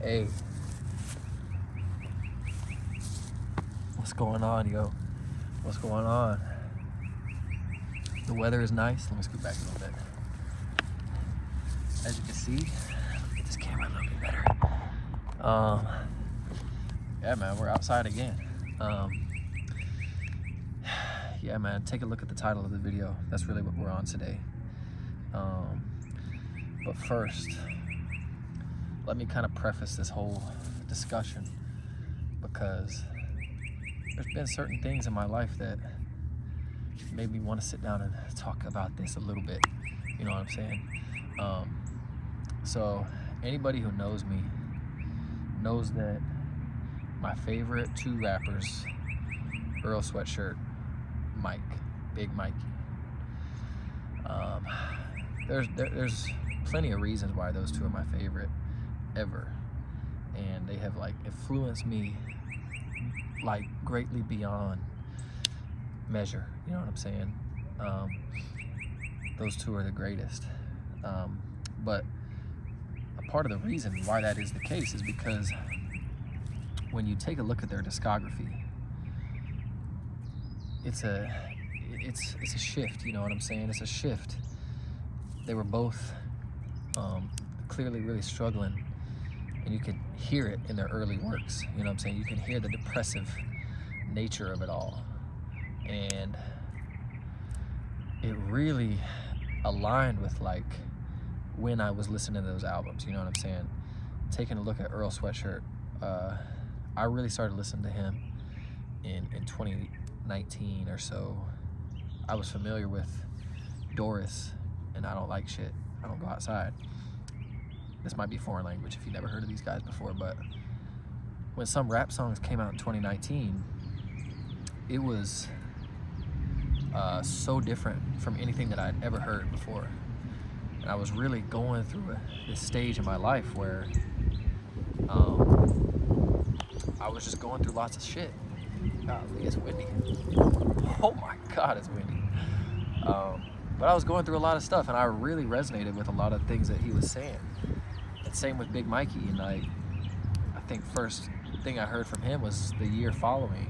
Hey, what's going on, yo? What's going on? The weather is nice. Let me scoot back a little bit. As you can see, get this camera a little bit better. Yeah, man, we're outside again. Yeah, man, take a look at the title of the video. That's really what we're on today. But first, let me kind of preface this whole discussion because there's been certain things in my life that made me want to sit down and talk about this a little bit. You know what I'm saying? So anybody who knows me knows that my favorite two rappers, Earl Sweatshirt, Mike, Big Mikey. There's plenty of reasons why those two are my favorite ever, and they have like influenced me like greatly beyond measure. You know what I'm saying? Those two are the greatest. But a part of the reason why that is the case is because when you take a look at their discography, it's a shift. You know what I'm saying? It's a shift. They were both clearly really struggling, and you could hear it in their early works. You know what I'm saying? You can hear the depressive nature of it all, and it really aligned with like when I was listening to those albums. You know what I'm saying? Taking a look at Earl Sweatshirt, I really started listening to him in 2019 or so. I was familiar with Doris and I Don't Like Shit, I Don't Go Outside. This might be foreign language if you've never heard of these guys before, but when some rap songs came out in 2019, it was so different from anything that I'd ever heard before. And I was really going through this stage in my life where I was just going through lots of shit. Golly, it's windy. Oh my God, it's windy. But I was going through a lot of stuff, and I really resonated with a lot of things that he was saying. And same with Big Mikey. And I think first thing I heard from him was the year following.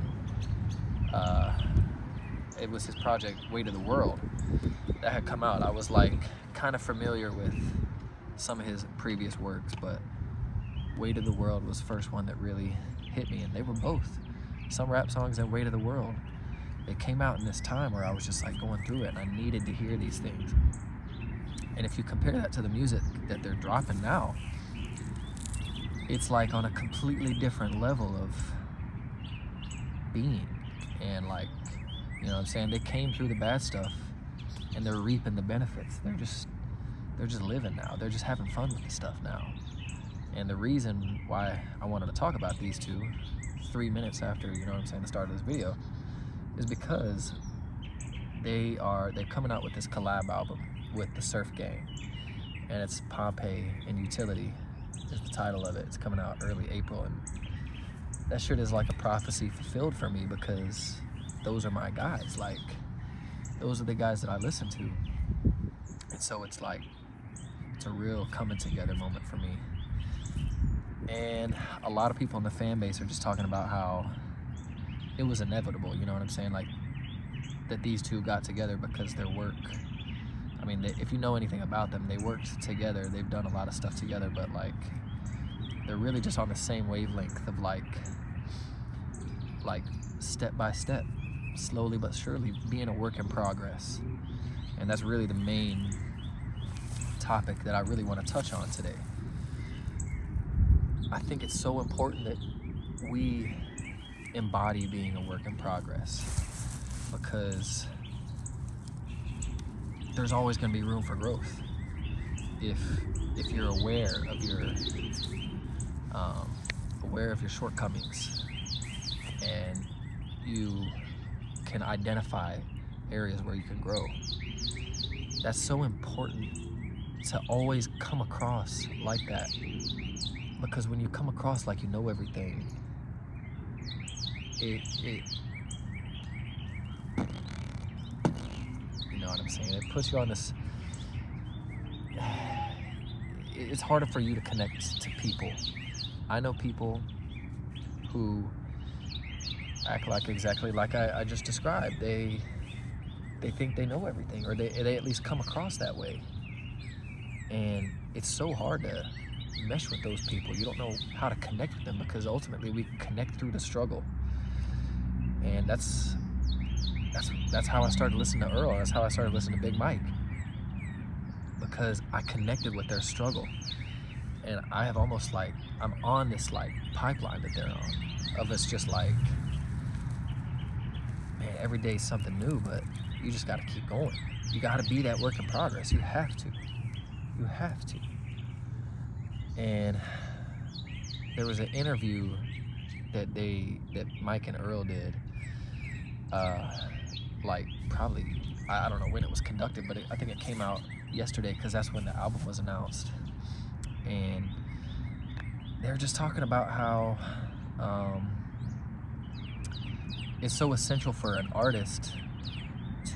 It was his project Weight of the World that had come out. I was like kind of familiar with some of his previous works, but Weight of the World was the first one that really hit me. And they were both, some rap songs and Weight of the World, they came out in this time where I was just like going through it and I needed to hear these things. And if you compare that to the music that they're dropping now, it's like on a completely different level of being. And like, you know what I'm saying? They came through the bad stuff and they're reaping the benefits. They're just living now. They're just having fun with the stuff now. And the reason why I wanted to talk about these two 3 minutes after, you know what I'm saying, the start of this video, is because they're coming out with this collab album with the Surf Gang, and it's Pompeii and Utility is the title of it. It's coming out early April, and that shit is like a prophecy fulfilled for me because those are my guys. Like, those are the guys that I listen to, and so it's like it's a real coming together moment for me. And a lot of people in the fan base are just talking about how it was inevitable, you know what I'm saying? Like, that these two got together because their work, I mean, if you know anything about them, they worked together, they've done a lot of stuff together, but like, they're really just on the same wavelength of like step by step, slowly but surely being a work in progress. And that's really the main topic that I really want to touch on today. I think it's so important that we embody being a work in progress, because there's always going to be room for growth if you're aware of your shortcomings and you can identify areas where you can grow. That's so important to always come across like that, because when you come across like you know everything, it you know what I'm saying, it puts you on this, it's harder for you to connect to people I know people who act like exactly like I just described. They think they know everything, or they at least come across that way. And it's so hard to mesh with those people. You don't know how to connect with them, because ultimately we connect through the struggle. And that's how I started listening to Earl. That's how I started listening to Big Mike, because I connected with their struggle. And I have almost like, I'm on this like pipeline that they're on, of it's just like, man, every day is something new, but you just got to keep going. You got to be that work in progress. You have to. And there was an interview that Mike and Earl did, like probably, I don't know when it was conducted, but I think it came out yesterday, because that's when the album was announced. And they're just talking about how it's so essential for an artist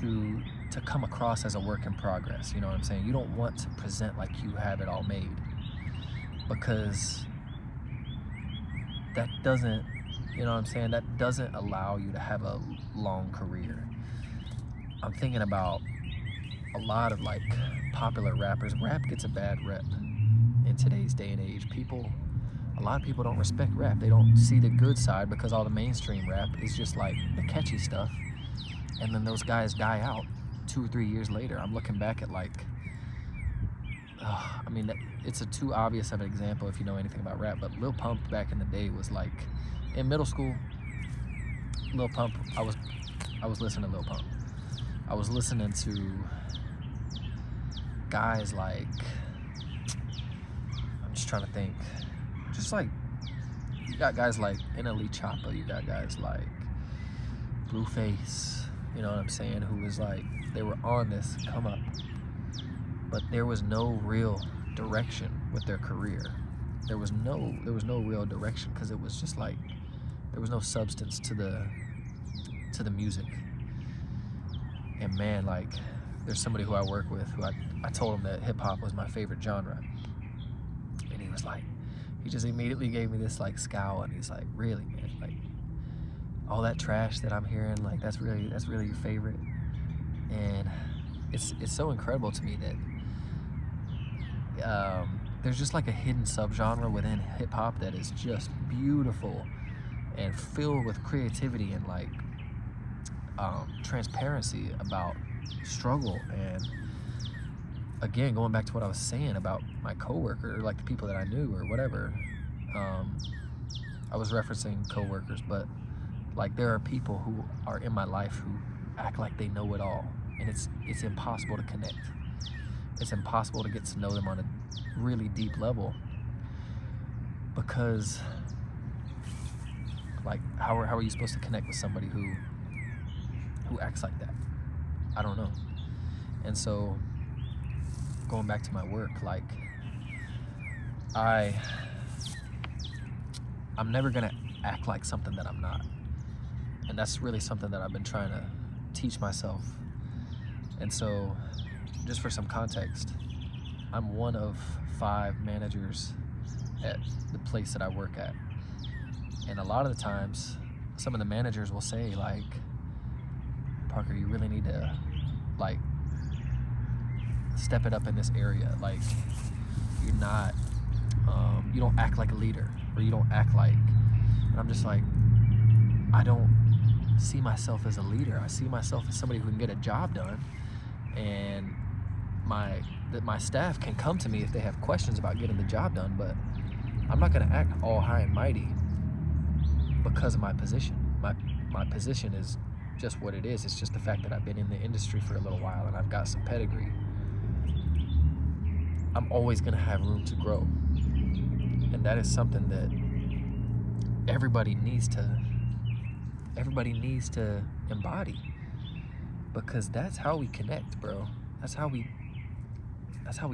to come across as a work in progress. You know what I'm saying? You don't want to present like you have it all made, because that doesn't, you know what I'm saying, that doesn't allow you to have a long career. I'm thinking about a lot of like popular rappers. Rap gets a bad rep in today's day and age. A lot of people don't respect rap. They don't see the good side, because all the mainstream rap is just like the catchy stuff, and then those guys die out 2 or 3 years later. I'm looking back at like, I mean, it's a too obvious of an example if you know anything about rap, but Lil Pump back in the day was like, in middle school, Lil Pump, I was listening to Lil Pump. I was listening to guys like, I'm just trying to think, just like, you got guys like NLE Choppa, you got guys like Blueface, you know what I'm saying, who was like, they were on this come up, but there was no real direction with their career. There was no real direction, because it was just like, there was no substance to the music. And man, like, there's somebody who I work with who I told him that hip hop was my favorite genre, and he was like, he just immediately gave me this like scowl, and he's like, really, man, like, all that trash that I'm hearing, like, that's really your favorite? And it's so incredible to me that there's just like a hidden subgenre within hip hop that is just beautiful and filled with creativity and like transparency about struggle. And again, going back to what I was saying about my coworker, like the people that I knew or whatever, I was referencing coworkers, but like there are people who are in my life who act like they know it all, and it's impossible to connect. It's impossible to get to know them on a really deep level, because like how are you supposed to connect with somebody who acts like that? I don't know. And so going back to my work, like I'm never gonna act like something that I'm not. And that's really something that I've been trying to teach myself. And so, just for some context, I'm one of 5 managers at the place that I work at. And a lot of the times, some of the managers will say like, Parker, you really need to like step it up in this area. Like, you're not, you don't act like a leader, or you don't act like, and I'm just like, I don't see myself as a leader. I see myself as somebody who can get a job done, and my staff can come to me if they have questions about getting the job done, but I'm not gonna act all high and mighty because of my position. My position is just what it is. It's just the fact that I've been in the industry for a little while and I've got some pedigree. I'm always gonna have room to grow. And that is something that everybody needs to embody, because that's how we connect, bro. That's how we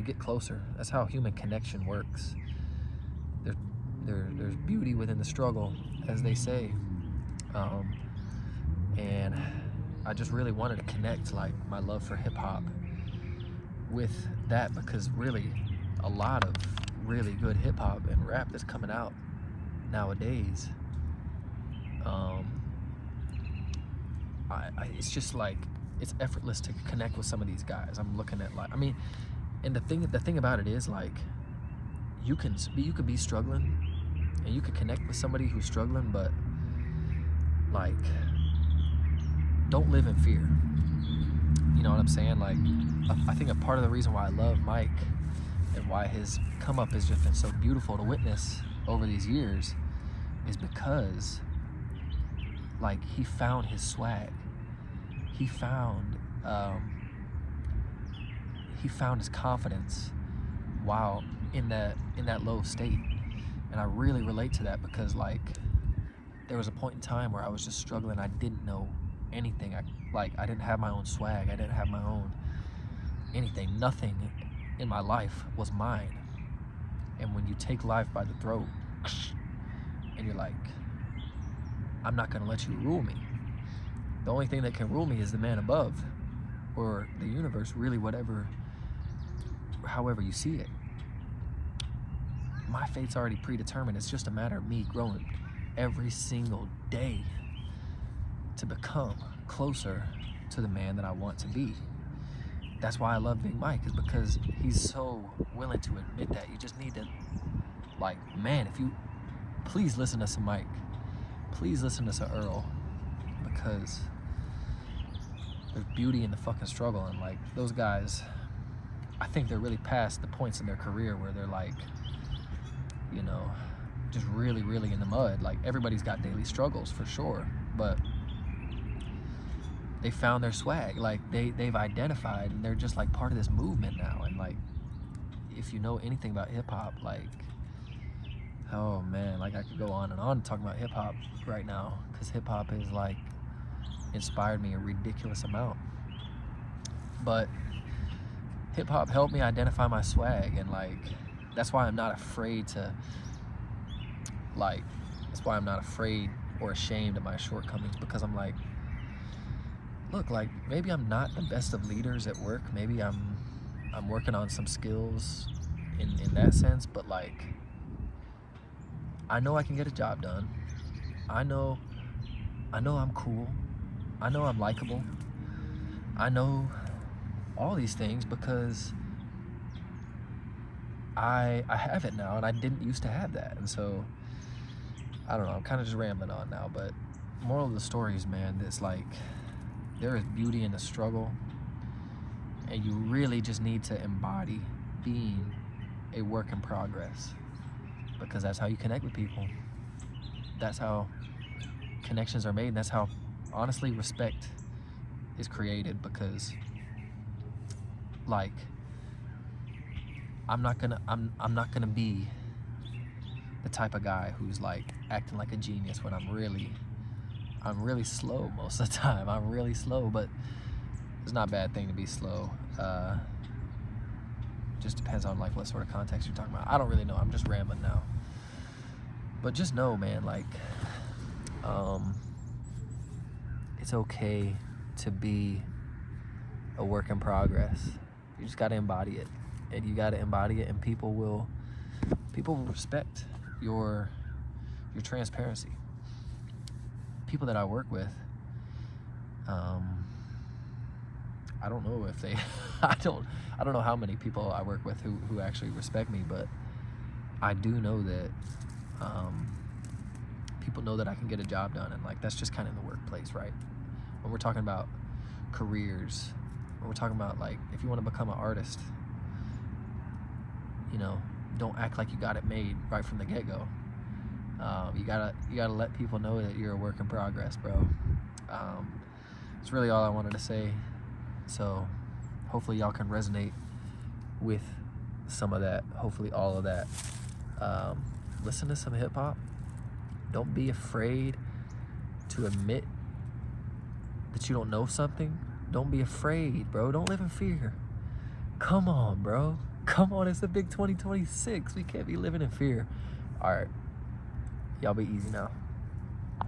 get closer. That's how human connection works. There's beauty within the struggle, as they say. And I just really wanted to connect like my love for hip hop with that, because really a lot of really good hip hop and rap that's coming out nowadays, it's just like, it's effortless to connect with some of these guys. I'm looking at, like, I mean, and the thing about it is, like, you can be struggling and you can connect with somebody who's struggling, but like, don't live in fear. You know what I'm saying? Like, I think a part of the reason why I love Mike and why his come up has just been so beautiful to witness over these years is because, like, he found his swag. He found his confidence while in that low state. And I really relate to that because, like, there was a point in time where I was just struggling. I didn't know anything. I didn't have my own swag. I didn't have my own anything. Nothing in my life was mine. And when you take life by the throat and you're like, I'm not gonna let you rule me. The only thing that can rule me is the man above, or the universe, really, however you see it. My fate's already predetermined. It's just a matter of me growing every single day to become closer to the man that I want to be. That's why I love Big Mike, is because he's so willing to admit that. You just need to, like, man, if you, please listen to some Mike. Please listen to some Earl, because there's beauty in the fucking struggle. And, like, those guys, I think they're really past the points in their career where they're, like, you know, just really, really in the mud. Like, everybody's got daily struggles for sure, but they found their swag. Like, they've identified, and they're just, like, part of this movement now. And, like, if you know anything about hip-hop, like, oh man, like, I could go on and on talking about hip-hop right now, because hip-hop is, like, inspired me a ridiculous amount. But hip-hop helped me identify my swag, and, like, that's why I'm not afraid to, like, that's why I'm not afraid or ashamed of my shortcomings, because I'm like, look, like, maybe I'm not the best of leaders at work. Maybe I'm working on some skills in that sense, but, like, I know I can get a job done. I know I'm cool. I know I'm likable. I know all these things because I have it now, and I didn't used to have that. And so, I don't know, I'm kind of just rambling on now, but moral of the story is, man, it's like, there is beauty in the struggle, and you really just need to embody being a work in progress, because that's how you connect with people. That's how connections are made, and that's how, honestly, respect is created. Because, like, I'm not gonna be the type of guy who's, like, acting like a genius when I'm really slow most of the time. I'm really slow, but it's not a bad thing to be slow. Just depends on, like, what sort of context you're talking about. I don't really know. I'm just rambling now. But just know, man, like, it's okay to be a work in progress. You just got to embody it. And you got to embody it, and people will respect your transparency. People that I work with, I don't know if they, I don't know how many people I work with who actually respect me, but I do know that people know that I can get a job done, and, like, that's just kind of in the workplace, right? When we're talking about careers, when we're talking about, like, if you want to become an artist, you know, don't act like you got it made right from the get-go. You gotta let people know that you're a work in progress, bro. It's really all I wanted to say. So hopefully y'all can resonate with some of that, hopefully all of that. Listen to some hip-hop. Don't be afraid to admit that you don't know something. Don't be afraid, bro. Don't live in fear. Come on, bro. Come on, it's the big 2026. We can't be living in fear. All right. Y'all be easy now.